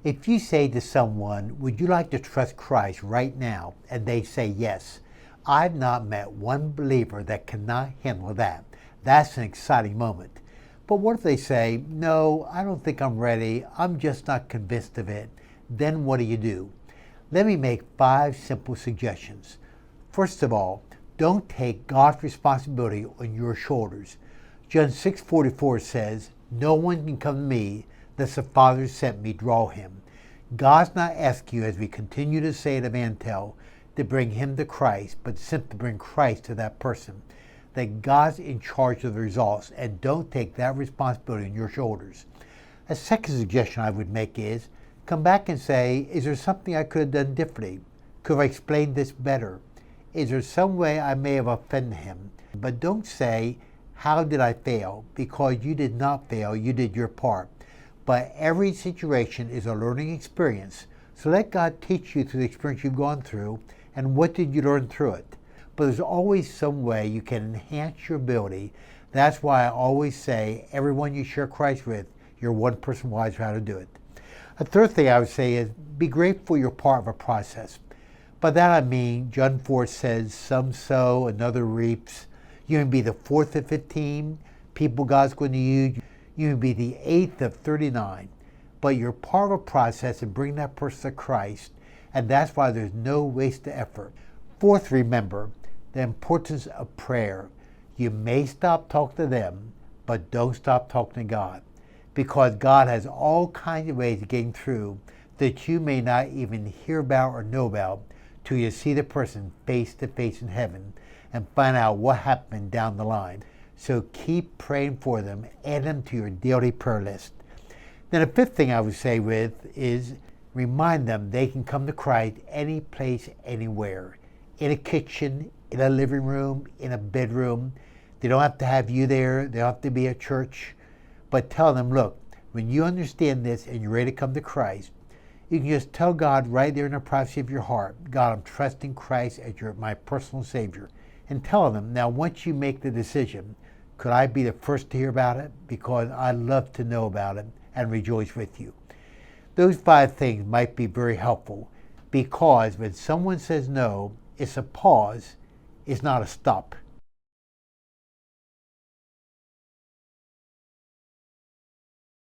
If you say to someone, would you like to trust Christ right now? And they say yes. I've not met one believer that cannot handle that. That's an exciting moment. But what if they say, no, I don't think I'm ready. I'm just not convinced of it. Then what do? Let me make 5 simple suggestions. First of all, don't take God's responsibility on your shoulders. John 6:44 says, no one can come to me unless the Father sent me draw him. God's not asking you, as we continue to say at EvanTell, to bring him to Christ, but simply bring Christ to that person. That God's in charge of the results, and don't take that responsibility on your shoulders. A second suggestion I would make is, come back and say, is there something I could have done differently? Could I explain this better? Is there some way I may have offended him? But don't say, how did I fail? Because you did not fail, you did your part. But every situation is a learning experience. So let God teach you through the experience you've gone through, and what did you learn through it? But there's always some way you can enhance your ability. That's why I always say, everyone you share Christ with, you're one person wiser how to do it. A third thing I would say is, be grateful you're part of a process. By that I mean, John 4 says, some sow, another reaps. You can be the 4th of 15 people God's going to use. You can be the 8th of 39. But you're part of a process and bring that person to Christ. And that's why there's no wasted effort. Fourth, remember the importance of prayer. You may stop talking to them, but don't stop talking to God. Because God has all kinds of ways of getting through that you may not even hear about or know about till you see the person face to face in heaven and find out what happened down the line. So keep praying for them, add them to your daily prayer list. Then a fifth thing I would say is remind them they can come to Christ any place, anywhere. In a kitchen, in a living room, in a bedroom. They don't have to have you there. They don't have to be at church. But tell them, look, when you understand this and you're ready to come to Christ, you can just tell God right there in the privacy of your heart, God, I'm trusting Christ as my personal Savior. And tell them, now once you make the decision, could I be the first to hear about it? Because I'd love to know about it and rejoice with you. Those 5 things might be very helpful, because when someone says no, it's a pause, it's not a stop.